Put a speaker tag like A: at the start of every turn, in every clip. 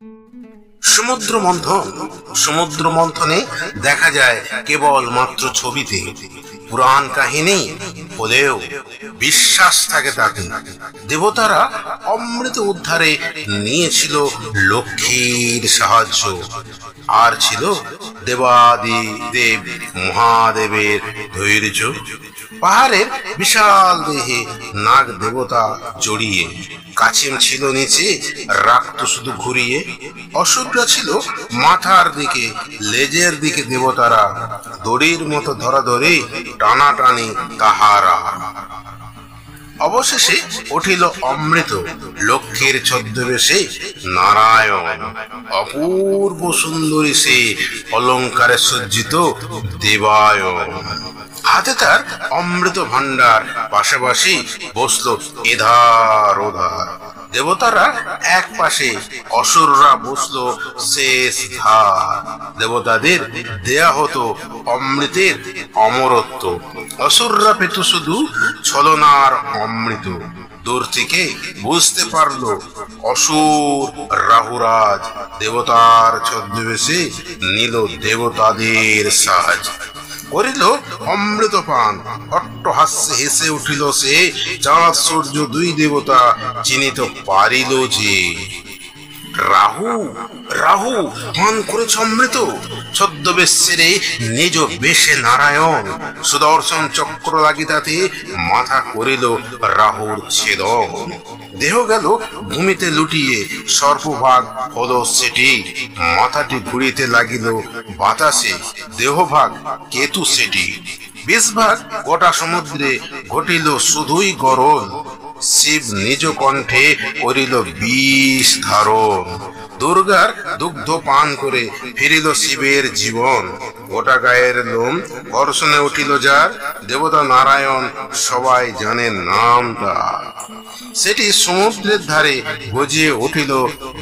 A: সমুদ্র মন্থন। সমুদ্র মন্থনে দেখা যায় কেবল মাত্র ছবিতে, পুরাণ কাহিনী হলেও বিশ্বাস থাকে তাতে। দেবতারা অমৃত উদ্ধারে নিয়েছিল লক্ষ্মীর সাহায্য, আর ছিল দেবাদি দেব মহাদেবের ধৈর্য। পাহাড়ের বিশাল দেহে নাগ দেবতা জড়িয়ে, কাছিম ছিল নিচে, রাখত শুধু ঘুরিয়ে। অসুররা ছিল মাথার দিকে, লেজের দিকে দেবতারা, দড়ির মতো ধরাধরি টানাটানি তাহারা। অবশেষে উঠিল অমৃত লক্ষ্মীর ছদ্মবেশে নারায়ণ। অপূর্ব সুন্দরী সে, অলঙ্কারে সজ্জিত দেবায়ন। হাতে তার অমৃত ভান্ডার, পাশাপাশি বসল এধার ওধার। দেবতারা এক পাশে, অসুররা বসলো শেষ ধার। দেবতাদের দেয়া হতো অমৃতের অমরত্ব, অসুররা পেত শুধু ছলনার অমৃত। দূর থেকে বুঝতে পারলো অসুর রাহুরাজ, দেবতার ছদ্মবেশে নিল দেবতাদের সাজ। করিল অমৃত পান, অট্টহাস্যে হেসে উঠিল সে। চাঁদ সূর্য দুই দেবতা চিনিত পারিল যে। রাহু রাহু পান করেছ অমৃত, ছদ্মবেশ ছেড়ে নিজ বেশে নারায়ণ। সুদর্শন চক্র লাগিতাতে মাথা করিল রাহুর ছেদন। দেহ গেল ভূমিতে লুটিয়ে, সর্পভাগ হলো সেটি। মাথাটি ঘুরিতে লাগিল বাতাসে, দেহভাগ কেতু সেটি। 20 ভাগ গোটা সমুদ্রে ঘটিল শুধুই গরল। শিব নিজ কণ্ঠে করিল বিষ ধারণ। দুর্গার দুগ্ধ পান করে ফিরিল শিবের জীবন। গোটা গায়ের লোম ঘর্ষণে উঠিল যার, দেবতা নারায়ণ সবাই জানে নাম তার। সেটি সমুদ্রের ধারে গজিয়ে উঠিল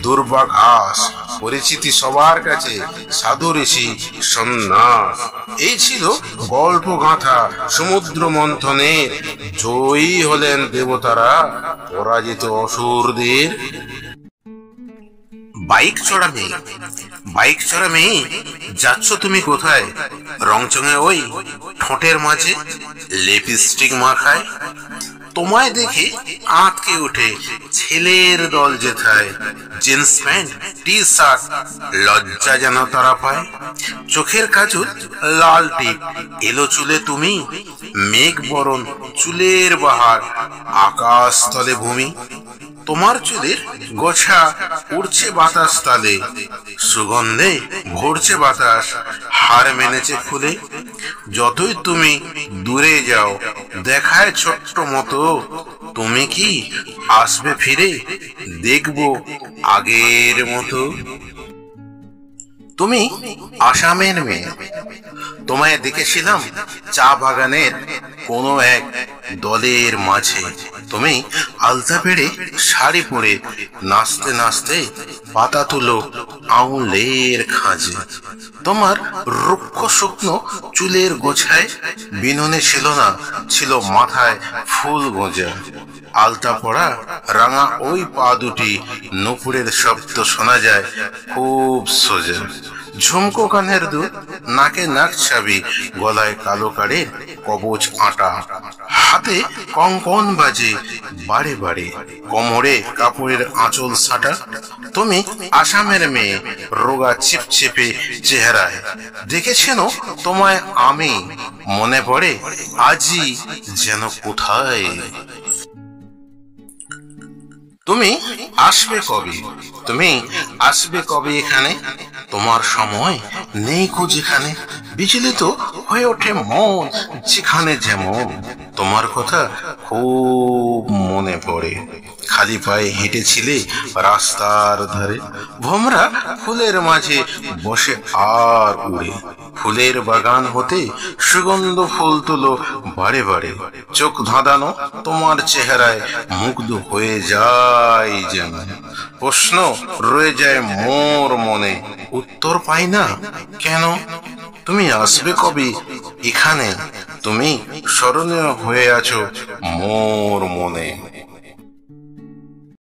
A: দুর্বাঘাস, পরিচিতি সবার কাছে সাধু ঋষি সন্ন্যাস। এই ছিল গল্প গাথা সমুদ্র মন্থনের। জয়ী হলেন দেবতারা, পরাজিত অসুরদের। বাইক চড়া মেয়ে, বাইক চড়া মেয়ে, যাচ্ছ তুমি কোথায়? রংচঙে ওই ঠোঁটের মাঝে লিপস্টিক মাখায়। তোমায় দেখে আঁতকে ওঠে ছেলের দল যেথায়। জিন্স প্যান্ট টি শার্ট, লজ্জা যেন তারা পায়। চোখের কাজল লাল টিপ, এলো চুলে তুমি। মেঘ বরণ চুলের বাহার, আকাশ তলে ভূমি। তোমার চুলের গোছা উড়ছে বাতাস তালে, সুগন্ধে ভরছে বাতাস, হার মেনেছে ফুলে। যতই তুমি দূরে যাও দেখায় ছোট্ট মতো, তুমি কি আসবে ফিরে? দেখবো আগের মতো। তুমি আসামের মেয়ে, তোমায় দেখেছিলাম চা বাগানের কোনো এক দলের মাঝে। তুমি আলতা পেড়ে শাড়ি পরে নাচতে নাচতে পাতা তুলো আউলের খাঁজে। তোমার রুক্ষ শুকনো চুলের গোছায় বিনুনি ছিল না, ছিল মাথায় ফুল গোঁজা। আলতা পড়া রাঙা ওই পা দুটি, নুপুরের শব্দ শোনা যায় খুব সোজা। ঝুমকো কানের দুল, নাকে নাক ছাবি, গলায় কালো কারে কবচ আটা। হাতে কঙ্কন বাজে বারে বারে, কোমরে কাপড়ের আঁচল সাটা। তুমি আসামের মেয়ে, রোগা চিপচিপে চেহারায়। দেখেছেন তোমায় আমি, মনে পড়ে আজই যেন কোথায়। তুমি আসবে কবে? তুমি আসবে কবে এখানে? তোমার সময় নেই কো যেখানে। বিচলিত হয়ে ওঠে মন যেখানে যেমন। তোমার কথা খুব মনে পড়ে। খালি পায়ে হেঁটেছিলে রাস্তার ধারে, ভোমরা ফুলের মাঝে বসে আর উড়ে। ফুলের বাগান হতে সুগন্ধ ফুল তুলো বারে বারে। চোখ ধাঁধানো তোমার চেহারায় মুগ্ধ হয়ে যায় যেন। প্রশ্ন রয়ে যায় মোর মনে, উত্তর পাই না কেন। তুমি আসবে কবে এখানে? তুমি স্মরণীয় হয়ে আছো মোর মনে।